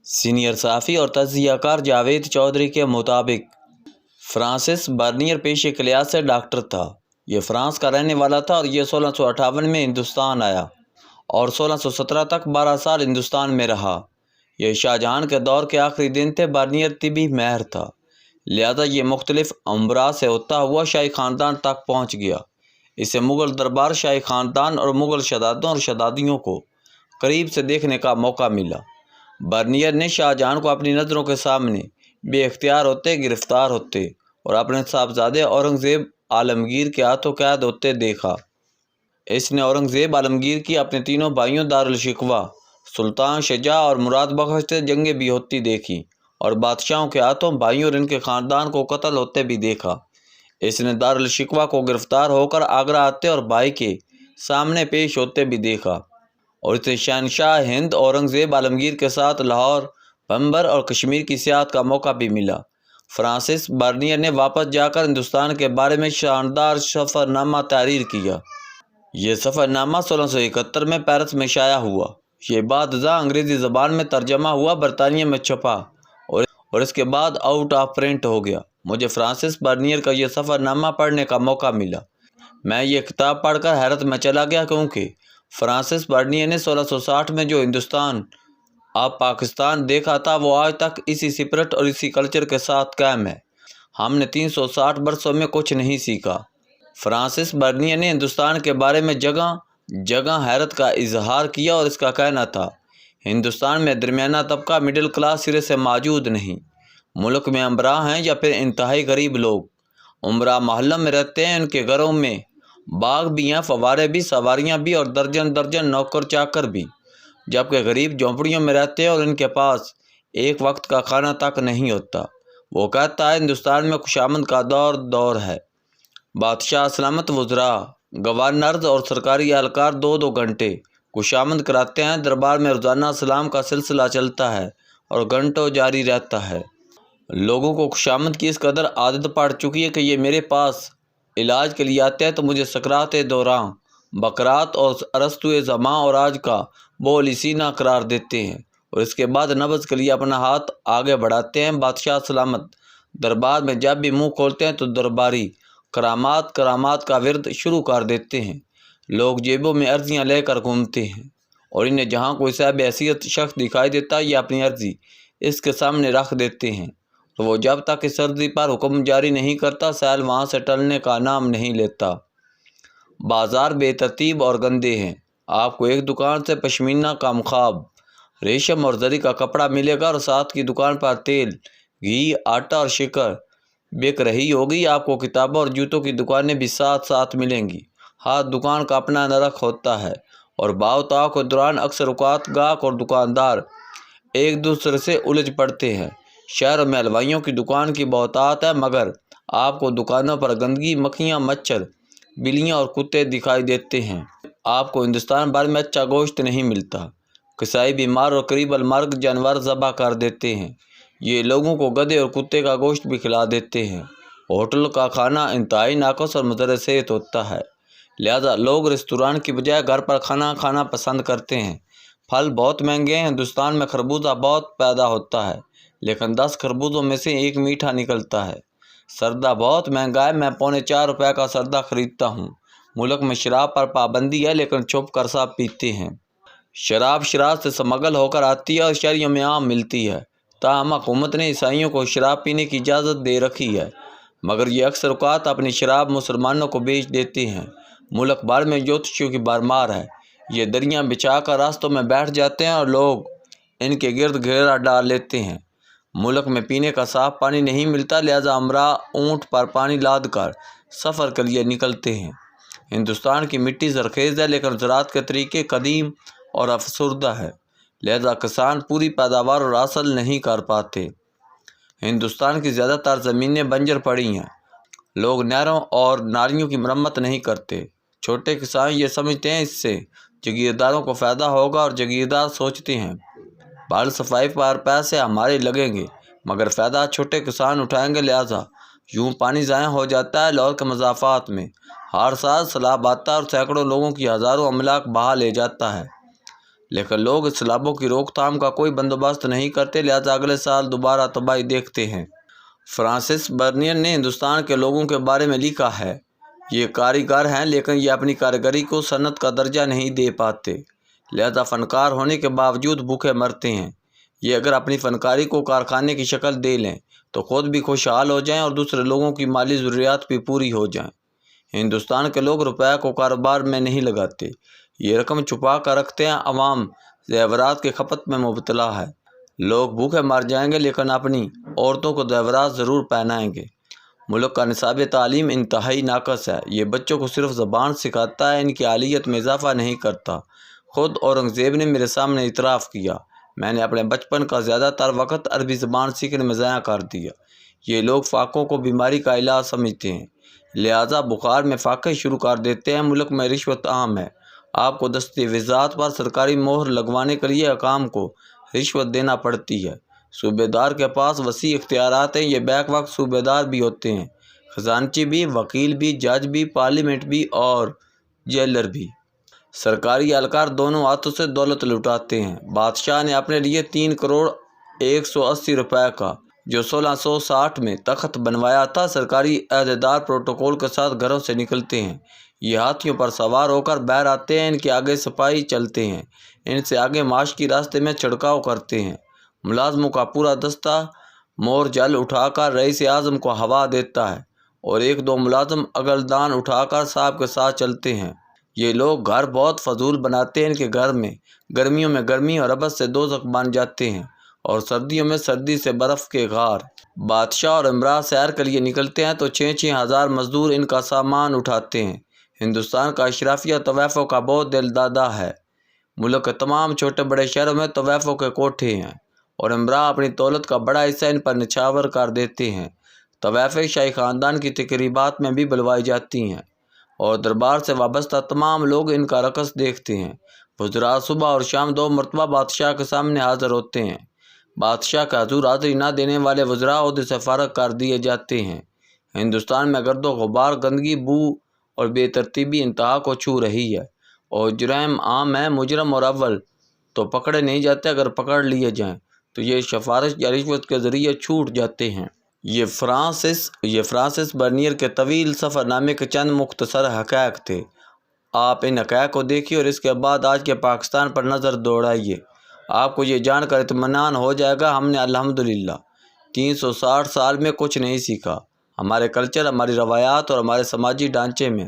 Senior صحافی اور تجزیہ کار جاوید چودھری کے مطابق فرانسس برنیئر پیشہ کلیات سے ڈاکٹر تھا۔ یہ فرانس کا رہنے والا تھا اور یہ 1658 میں ہندوستان آیا اور 1617 تک 12 سال ہندوستان میں رہا۔ یہ شاہ جہان کے دور کے آخری دن تھے۔ برنیئر طبی ماہر تھا، لہذا یہ مختلف امراض سے ہوتا ہوا شاہی خاندان تک پہنچ گیا۔ اسے مغل دربار، شاہی خاندان اور مغل شہزادوں اور شہزادیوں کو قریب سے دیکھنے کا موقع ملا۔ برنیئر نے شاہ جہان کو اپنی نظروں کے سامنے بے اختیار ہوتے، گرفتار ہوتے اور اپنے صاحبزادے اورنگزیب عالمگیر کے ہاتھوں قید ہوتے دیکھا۔ اس نے اورنگزیب عالمگیر کی اپنے تینوں بھائیوں دارالشکوہ سلطان شجاع اور مراد بخش سے جنگیں بھی ہوتی دیکھی اور بادشاہوں کے ہاتھوں بھائیوں اور ان کے خاندان کو قتل ہوتے بھی دیکھا۔ اس نے دارالشکوہ کو گرفتار ہو کر آگرہ آتے اور بھائی کے سامنے پیش ہوتے بھی دیکھا، اور اسے شہنشاہ ہند اورنگزیب عالمگیر کے ساتھ لاہور، بمبر اور کشمیر کی سیاحت کا موقع بھی ملا۔ فرانسس برنیئر نے واپس جا کر ہندوستان کے بارے میں شاندار سفر نامہ تحریر کیا۔ یہ سفر نامہ 1671 میں پیرس میں شائع ہوا۔ یہ بعد ازاں انگریزی زبان میں ترجمہ ہوا، برطانیہ میں چھپا اور اس کے بعد آؤٹ آف پرنٹ ہو گیا۔ مجھے فرانسس برنیئر کا یہ سفر نامہ پڑھنے کا موقع ملا۔ میں یہ کتاب پڑھ کر حیرت میں چلا گیا، کیونکہ فرانسس برنیئر نے 1660 میں جو ہندوستان اب پاکستان دیکھا تھا، وہ آج تک اسی سپرٹ اور اسی کلچر کے ساتھ قائم ہے۔ ہم نے 360 برسوں میں کچھ نہیں سیکھا۔ فرانسس برنیئر نے ہندوستان کے بارے میں جگہ جگہ حیرت کا اظہار کیا اور اس کا کہنا تھا، ہندوستان میں درمیانہ طبقہ، مڈل کلاس سرے سے موجود نہیں۔ ملک میں امراء ہیں یا پھر انتہائی غریب لوگ۔ امراء محلوں میں رہتے ہیں، ان کے گھروں میں باغ بھی ہیں، فوارے بھی، سواریاں بھی اور درجن درجن نوکر چاکر بھی، جبکہ غریب جھونپڑیوں میں رہتے ہیں اور ان کے پاس ایک وقت کا کھانا تک نہیں ہوتا۔ وہ کہتا ہے، ہندوستان میں خوشامد کا دور ہے۔ بادشاہ سلامت، وزراء، گورنرز اور سرکاری اہلکار 2-2 گھنٹے خوشامد کراتے ہیں۔ دربار میں روزانہ سلام کا سلسلہ چلتا ہے اور گھنٹوں جاری رہتا ہے۔ لوگوں کو خوشامد کی اس قدر عادت پڑ چکی ہے کہ یہ میرے پاس علاج کے لیے آتے ہیں تو مجھے سکرات دوراں، بکرات اور ارسطو زماں اور آج کا بول سینہ قرار دیتے ہیں، اور اس کے بعد نبض کے لیے اپنا ہاتھ آگے بڑھاتے ہیں۔ بادشاہ سلامت دربار میں جب بھی منہ کھولتے ہیں تو درباری کرامات کا ورد شروع کر دیتے ہیں۔ لوگ جیبوں میں عرضیاں لے کر گھومتے ہیں اور انہیں جہاں کوئی صاحب حیثیت شخص دکھائی دیتا ہے، یہ اپنی عرضی اس کے سامنے رکھ دیتے ہیں، تو وہ جب تک اس عرضی پر حکم جاری نہیں کرتا، سیل وہاں سے ٹلنے کا نام نہیں لیتا۔ بازار بے ترتیب اور گندے ہیں۔ آپ کو ایک دکان سے پشمینہ کا مخاب، ریشم اور زری کا کپڑا ملے گا اور ساتھ کی دکان پر تیل، گھی، آٹا اور شکر بک رہی ہوگی۔ آپ کو کتابوں اور جوتوں کی دکانیں بھی ساتھ ملیں گی۔ ہر دکان کا اپنا نرخ ہوتا ہے اور بھاؤ تاؤ کے دوران اکثر اوقات گاہک اور دکاندار ایک دوسرے سے الجھ پڑتے ہیں۔ شہروں میں حلوائیوں کی دکان کی بہتات ہے، مگر آپ کو دکانوں پر گندگی، مکھیاں، مچھر، بلیاں اور کتے دکھائی دیتے ہیں۔ آپ کو ہندوستان بھر میں اچھا گوشت نہیں ملتا۔ کسائی بیمار اور قریب المرگ جانور ذبح کر دیتے ہیں۔ یہ لوگوں کو گدھے اور کتے کا گوشت بھی کھلا دیتے ہیں۔ ہوٹل کا کھانا انتہائی ناقص اور مضر صحت ہوتا ہے، لہذا لوگ ریستوران کی بجائے گھر پر کھانا کھانا پسند کرتے ہیں۔ پھل بہت مہنگے ہیں۔ ہندوستان میں خربوزہ بہت پیدا ہوتا ہے، لیکن 10 خربوزوں میں سے ایک میٹھا نکلتا ہے۔ سردہ بہت مہنگا ہے۔ میں 4.25 روپے کا سردہ خریدتا ہوں۔ ملک میں شراب پر پابندی ہے، لیکن چھپ کر سب پیتے ہیں۔ شراب شیراز سے سمگل ہو کر آتی ہے اور شہریوں میں عام ملتی ہے۔ تاہم حکومت نے عیسائیوں کو شراب پینے کی اجازت دے رکھی ہے، مگر یہ اکثر اوقات اپنی شراب مسلمانوں کو بیچ دیتے ہیں۔ ملک بھر میں جوتشیوں کی بھرمار ہے۔ یہ دریاں بچھا کر راستوں میں بیٹھ جاتے ہیں اور لوگ ان کے گرد گھیرا ڈال لیتے ہیں۔ ملک میں پینے کا صاف پانی نہیں ملتا، لہذا امراء اونٹ پر پانی لاد کر سفر کے لیے نکلتے ہیں۔ ہندوستان کی مٹی زرخیز ہے، لیکن زراعت کے طریقے قدیم اور افسردہ ہے، لہذا کسان پوری پیداوار اور حاصل نہیں کر پاتے۔ ہندوستان کی زیادہ تر زمینیں بنجر پڑی ہیں۔ لوگ نہروں اور نالیوں کی مرمت نہیں کرتے۔ چھوٹے کسان یہ سمجھتے ہیں اس سے جاگیرداروں کو فائدہ ہوگا، اور جاگیردار سوچتے ہیں بال صفائی پر پیسے ہمارے لگیں گے، مگر فائدہ چھوٹے کسان اٹھائیں گے، لہذا یوں پانی ضائع ہو جاتا ہے۔ لاہور کے مضافات میں ہر سال سیلاب آتا ہے اور سینکڑوں لوگوں کی ہزاروں املاک بہا لے جاتا ہے۔ لیکن لوگ اس سیلابوں کی روک تھام کا کوئی بندوبست نہیں کرتے، لہذا اگلے سال دوبارہ تباہی دیکھتے ہیں۔ فرانسس برنیر نے ہندوستان کے لوگوں کے بارے میں لکھا ہے، یہ کاریگر ہیں لیکن یہ اپنی کاریگری کو صنعت کا درجہ نہیں دے پاتے، لہذا فنکار ہونے کے باوجود بھوکے مرتے ہیں۔ یہ اگر اپنی فنکاری کو کارخانے کی شکل دے لیں تو خود بھی خوشحال ہو جائیں اور دوسرے لوگوں کی مالی ضروریات بھی پوری ہو جائیں۔ ہندوستان کے لوگ روپے کو کاروبار میں نہیں لگاتے، یہ رقم چھپا کر رکھتے ہیں۔ عوام زیورات کی کھپت میں مبتلا ہے، لوگ بھوکے مر جائیں گے لیکن اپنی عورتوں کو زیورات ضرور پہنائیں گے۔ ملک کا نصاب تعلیم انتہائی ناقص ہے، یہ بچوں کو صرف زبان سکھاتا ہے، ان کی اہلیت میں اضافہ نہیں کرتا۔ خود اورنگزیب نے میرے سامنے اعتراف کیا، میں نے اپنے بچپن کا زیادہ تر وقت عربی زبان سیکھنے میں ضائع کر دیا۔ یہ لوگ فاقوں کو بیماری کا علاج سمجھتے ہیں، لہذا بخار میں فاقے شروع کر دیتے ہیں۔ ملک میں رشوت عام ہے، آپ کو دستاویزات پر سرکاری مہر لگوانے کے لیے حکام کو رشوت دینا پڑتی ہے۔ صوبے دار کے پاس وسیع اختیارات ہیں، یہ بیک وقت صوبے دار بھی ہوتے ہیں، خزانچی بھی، وکیل بھی، جج بھی، پارلیمنٹ بھی اور جیلر بھی۔ سرکاری اہلکار دونوں ہاتھوں سے دولت لٹاتے ہیں۔ بادشاہ نے اپنے لیے 3 کروڑ 180 روپے کا جو 1660 میں تخت بنوایا تھا۔ سرکاری عہدیدار پروٹوکول کے ساتھ گھروں سے نکلتے ہیں، یہ ہاتھیوں پر سوار ہو کر باہر آتے ہیں، ان کے آگے سپاہی چلتے ہیں، ان سے آگے معاش کی راستے میں چھڑکاؤ کرتے ہیں۔ ملازموں کا پورا دستہ مور جل اٹھا کر رئیس اعظم کو ہوا دیتا ہے اور 1-2 ملازم اگلدان اٹھا کر صاحب کے ساتھ چلتے ہیں۔ یہ لوگ گھر بہت فضول بناتے ہیں، ان کے گھر میں گرمیوں میں گرمی اور ربس سے دوزخ بن جاتے ہیں اور سردیوں میں سردی سے برف کے غار۔ بادشاہ اور امراء سیر کے لیے نکلتے ہیں تو 6-6 ہزار مزدور ان کا سامان اٹھاتے ہیں۔ ہندوستان کا اشرافیہ طوائفوں کا بہت دل دادا ہے، ملک کے تمام چھوٹے بڑے شہروں میں طوائفوں کے کوٹھے ہیں اور امراء اپنی دولت کا بڑا حصہ ان پر نچھاور کر دیتے ہیں۔ طوائفیں شاہی خاندان کی تقریبات میں بھی بلوائی جاتی ہیں اور دربار سے وابستہ تمام لوگ ان کا رقص دیکھتے ہیں۔ وزراء صبح اور شام 2 مرتبہ بادشاہ کے سامنے حاضر ہوتے ہیں۔ بادشاہ کا حضور حاضری نہ دینے والے وزراء عہدے سے فارغ کر دیے جاتے ہیں۔ ہندوستان میں گرد و غبار، گندگی، بو اور بے ترتیبی انتہا کو چھو رہی ہے اور جرائم عام ہیں۔ مجرم اور اول تو پکڑے نہیں جاتے، اگر پکڑ لیے جائیں تو یہ سفارش یا رشوت کے ذریعے چھوٹ جاتے ہیں۔ یہ فرانسس برنیر کے طویل سفر نامے کے چند مختصر حقائق تھے۔ آپ ان حقائق کو دیکھیے اور اس کے بعد آج کے پاکستان پر نظر دوڑائیے، آپ کو یہ جان کر اطمینان ہو جائے گا ہم نے الحمدللہ 360 سال میں کچھ نہیں سیکھا۔ ہمارے کلچر، ہماری روایات اور ہمارے سماجی ڈھانچے میں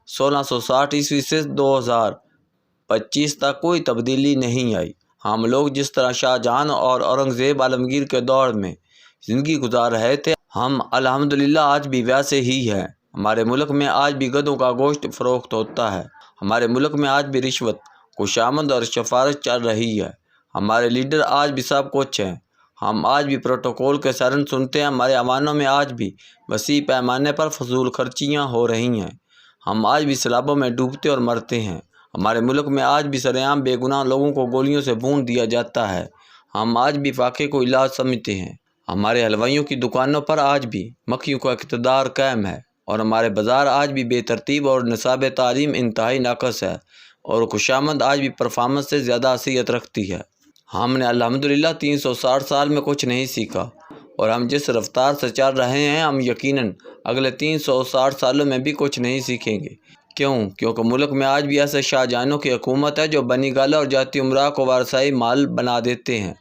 1660 عیسوی سے 2025 تک کوئی تبدیلی نہیں آئی۔ ہم لوگ جس طرح شاہ جہاں اور اورنگزیب عالمگیر کے دور میں زندگی گزار رہے تھے، ہم الحمدللہ آج بھی ویسے ہی ہیں۔ ہمارے ملک میں آج بھی گدھوں کا گوشت فروخت ہوتا ہے، ہمارے ملک میں آج بھی رشوت، خوشامد اور سفارش چل رہی ہے، ہمارے لیڈر آج بھی سب کچھ ہیں، ہم آج بھی پروٹوکول کے سائرن سنتے ہیں، ہمارے ایوانوں میں آج بھی وسیع پیمانے پر فضول خرچیاں ہو رہی ہیں، ہم آج بھی سیلابوں میں ڈوبتے اور مرتے ہیں، ہمارے ملک میں آج بھی سرعام بے گناہ لوگوں کو گولیوں سے بھون دیا جاتا ہے، ہم آج بھی فاقے کو علاج سمجھتے ہیں، ہمارے حلوائیوں کی دکانوں پر آج بھی مکھیوں کا اقتدار قائم ہے اور ہمارے بازار آج بھی بے ترتیب اور نصاب تعلیم انتہائی ناقص ہے اور خوشامد آج بھی پرفارمنس سے زیادہ حیثیت رکھتی ہے۔ ہم نے الحمدللہ 360 سال میں کچھ نہیں سیکھا اور ہم جس رفتار سے چل رہے ہیں ہم یقیناً اگلے 360 سالوں میں بھی کچھ نہیں سیکھیں گے۔ کیونکہ ملک میں آج بھی ایسے شاہ جہانوں کی حکومت ہے جو بنی گالہ اور جاتی امراء کو وارثائی مال بنا دیتے ہیں،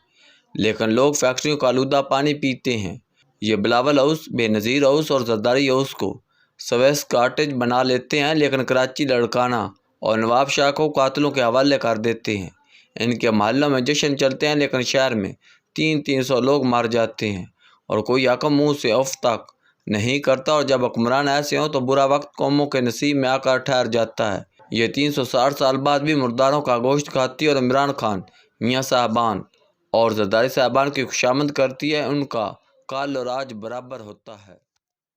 لیکن لوگ فیکٹریوں کا آلودہ پانی پیتے ہیں۔ یہ بلاول ہاؤس، بے نظیر ہاؤس اور زرداری ہاؤس کو سویس کاٹیج بنا لیتے ہیں، لیکن کراچی لڑکانہ اور نواب شاہ کو قاتلوں کے حوالے کر دیتے ہیں۔ ان کے محلوں میں جشن چلتے ہیں لیکن شہر میں 300 لوگ مر جاتے ہیں اور کوئی حکم منہ سے اف تک نہیں کرتا، اور جب حکمران ایسے ہوں تو برا وقت قوموں کے نصیب میں آ کر ٹھہر جاتا ہے۔ یہ 360 سال بعد بھی مرداروں کا گوشت کھاتی ہے اور عمران خان، میاں صاحبان اور زرداری صاحبان کی خوشامد کرتی ہے، ان کا کال و راج برابر ہوتا ہے۔